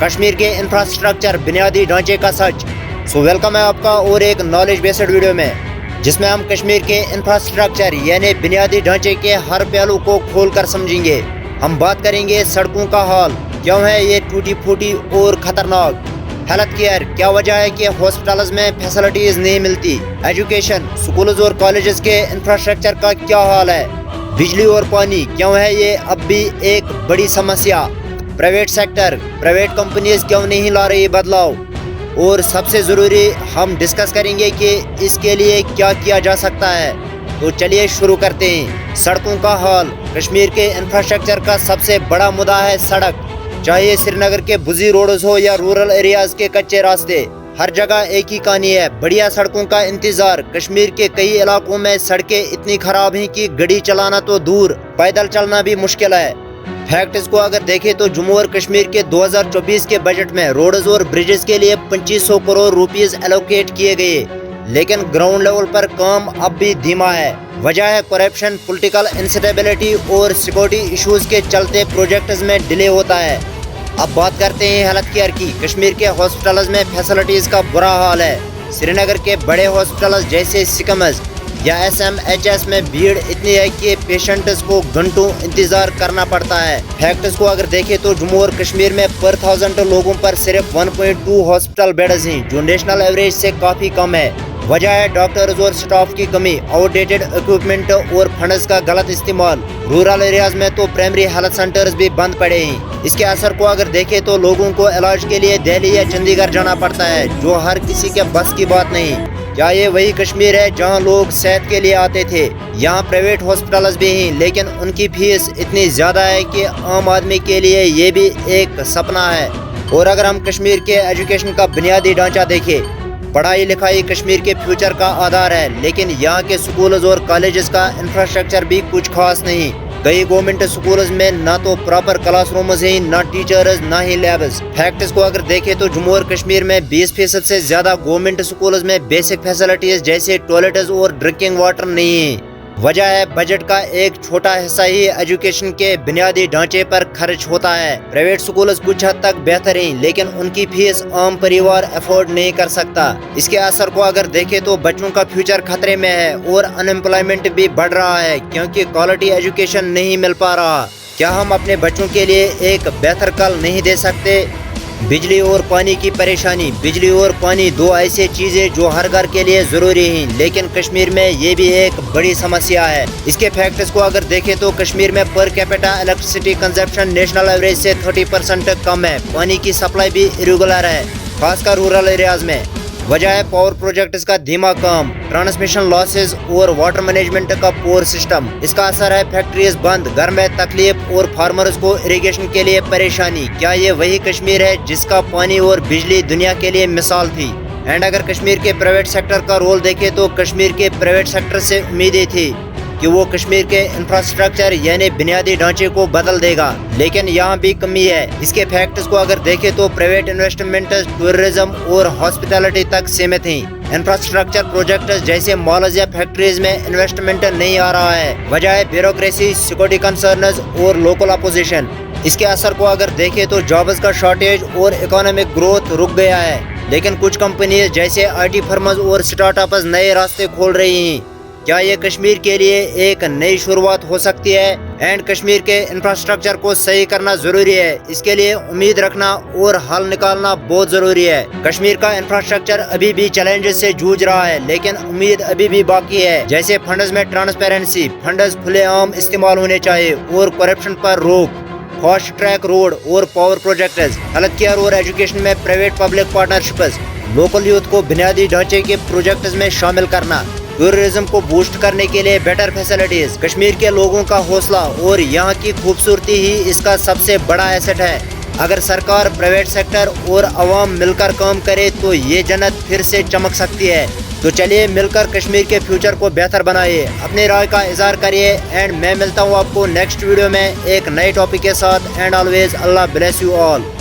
कश्मीर के इंफ्रास्ट्रक्चर बुनियादी ढांचे का सच। सो वेलकम है आपका और एक नॉलेज बेस्ड वीडियो में, जिसमें हम कश्मीर के इंफ्रास्ट्रक्चर यानी बुनियादी ढांचे के हर पहलू को खोल कर समझेंगे। हम बात करेंगे सड़कों का हाल, क्यों है ये टूटी फूटी और खतरनाक। हेल्थ केयर, क्या वजह है कि हॉस्पिटल्स में फैसिलिटीज नहीं मिलती। एजुकेशन, स्कूल्स और कॉलेजेस के इंफ्रास्ट्रक्चर का क्या हाल है। बिजली और पानी, क्यों है ये अब भी एक बड़ी समस्या। प्राइवेट सेक्टर, प्राइवेट कंपनीज क्यों नहीं ला रही बदलाव। और सबसे ज़रूरी हम डिस्कस करेंगे कि इसके लिए क्या किया जा सकता है। तो चलिए शुरू करते हैं। सड़कों का हाल, कश्मीर के इंफ्रास्ट्रक्चर का सबसे बड़ा मुद्दा है सड़क। चाहे श्रीनगर के बुजी रोड्स हो या रूरल एरियाज के कच्चे रास्ते, हर जगह एक ही कहानी है, बढ़िया सड़कों का इंतजार। कश्मीर के कई इलाकों में सड़कें इतनी खराब हैं कि गाड़ी चलाना तो दूर, पैदल चलना भी मुश्किल है। फैक्ट्स को अगर देखें तो जम्मू और कश्मीर के 2024 के बजट में रोड्स और ब्रिजेस के लिए 2500 करोड़ रुपीस एलोकेट किए गए, लेकिन ग्राउंड लेवल पर काम अब भी धीमा है। वजह है करप्शन, पॉलिटिकल इंस्टेबिलिटी और सिक्योरिटी इश्यूज के चलते प्रोजेक्ट्स में डिले होता है। अब बात करते हैं हेल्थ केयर की। कश्मीर के हॉस्पिटल्स में फैसिलिटीज का बुरा हाल है। श्रीनगर के बड़े हॉस्पिटल्स जैसे सिकमस या SMHS में भीड़ इतनी है कि पेशेंट्स को घंटों इंतजार करना पड़ता है। फैक्ट्स को अगर देखें तो जम्मू और कश्मीर में पर 1000 लोगों पर सिर्फ 1.2 हॉस्पिटल बेड्स हैं, जो नेशनल एवरेज से काफी कम है। वजह है डॉक्टर्स और स्टाफ की कमी, आउटडेटेड इक्विपमेंट और फंड्स का गलत इस्तेमाल। रूरल एरियाज में तो प्राइमरी हेल्थ सेंटर्स भी बंद पड़े हैं। इसके असर को अगर देखें तो लोगों को इलाज के लिए दिल्ली या चंडीगढ़ जाना पड़ता है, जो हर किसी के बस की बात नहीं। क्या ये वही कश्मीर है जहां लोग सेहत के लिए आते थे। यहाँ प्राइवेट हॉस्पिटल्स भी हैं, लेकिन उनकी फीस इतनी ज़्यादा है कि आम आदमी के लिए ये भी एक सपना है। और अगर हम कश्मीर के एजुकेशन का बुनियादी ढांचा देखें, पढ़ाई लिखाई कश्मीर के फ्यूचर का आधार है, लेकिन यहाँ के स्कूल्स और कॉलेजेस का इंफ्रास्ट्रक्चर भी कुछ खास नहीं। कई गवर्नमेंट स्कूल्स में ना तो प्रॉपर क्लासरूम्स हैं, ना टीचर्स, ना ही लैब्स। फैक्ट्स को अगर देखें तो जम्मू और कश्मीर में 20% से ज्यादा गवर्नमेंट स्कूल्स में बेसिक फैसिलिटीज जैसे टॉयलेट्स और ड्रिंकिंग वाटर नहीं है। वजह है बजट का एक छोटा हिस्सा ही एजुकेशन के बुनियादी ढांचे पर खर्च होता है। प्राइवेट स्कूल्स कुछ हद तक बेहतर हैं, लेकिन उनकी फीस आम परिवार अफोर्ड नहीं कर सकता। इसके असर को अगर देखें तो बच्चों का फ्यूचर खतरे में है और अनएम्प्लॉयमेंट भी बढ़ रहा है, क्योंकि क्वालिटी एजुकेशन नहीं मिल पा रहा। क्या हम अपने बच्चों के लिए एक बेहतर कल नहीं दे सकते। बिजली और पानी की परेशानी, बिजली और पानी दो ऐसी चीजें जो हर घर के लिए जरूरी हैं, लेकिन कश्मीर में ये भी एक बड़ी समस्या है। इसके फैक्टर्स को अगर देखें तो कश्मीर में per capita electricity consumption national average से 30% कम है। पानी की सप्लाई भी इरेगुलर है, खासकर रूरल एरियाज में। वजह है पावर प्रोजेक्ट्स का धीमा काम, ट्रांसमिशन लॉसेस और वाटर मैनेजमेंट का पोर सिस्टम। इसका असर है फैक्ट्रीज बंद, घर में तकलीफ और फार्मर्स को इरिगेशन के लिए परेशानी। क्या ये वही कश्मीर है जिसका पानी और बिजली दुनिया के लिए मिसाल थी। एंड अगर कश्मीर के प्राइवेट सेक्टर का रोल देखें तो कश्मीर के प्राइवेट सेक्टर से उम्मीदें थी कि वो कश्मीर के इंफ्रास्ट्रक्चर यानी बुनियादी ढांचे को बदल देगा, लेकिन यहाँ भी कमी है। इसके फैक्ट्स को अगर देखें तो प्राइवेट इन्वेस्टमेंट टूरिज्म और हॉस्पिटैलिटी तक सीमित हैं। इंफ्रास्ट्रक्चर प्रोजेक्ट्स जैसे मॉल्स या फैक्ट्रीज में इन्वेस्टमेंट नहीं आ रहा है। वजह है ब्यूरोक्रेसी, सिक्योरिटी कंसर्न्स और लोकल अपोजिशन। इसके असर को अगर देखें तो जॉब्स का शॉर्टेज और इकोनॉमिक ग्रोथ रुक गया है, लेकिन कुछ कंपनीज जैसे IT फर्म्स और स्टार्टअप्स नए रास्ते खोल रही हैं। क्या ये कश्मीर के लिए एक नई शुरुआत हो सकती है। एंड कश्मीर के इंफ्रास्ट्रक्चर को सही करना जरूरी है। इसके लिए उम्मीद रखना और हल निकालना बहुत जरूरी है। कश्मीर का इंफ्रास्ट्रक्चर अभी भी चैलेंजेस से जूझ रहा है, लेकिन उम्मीद अभी भी बाकी है। जैसे फंड्स में ट्रांसपेरेंसी, फंड्स खुलेआम इस्तेमाल होने चाहिए और करप्शन पर रोक, फास्ट ट्रैक रोड और पावर प्रोजेक्ट्स, हेल्थ केयर और एजुकेशन में private public partnerships, local youth को बुनियादी ढांचे के प्रोजेक्ट्स में शामिल करना, टूरिज्म को बूस्ट करने के लिए बेटर फैसिलिटीज। कश्मीर के लोगों का हौसला और यहाँ की खूबसूरती ही इसका सबसे बड़ा एसेट है। अगर सरकार, प्राइवेट सेक्टर और अवाम मिलकर काम करे तो ये जन्नत फिर से चमक सकती है। तो चलिए मिलकर कश्मीर के फ्यूचर को बेहतर बनाइए, अपनी राय का इजहार करिए। एंड मैं मिलता हूँ आपको नेक्स्ट वीडियो में एक नए टॉपिक के साथ। And always Allah bless you all.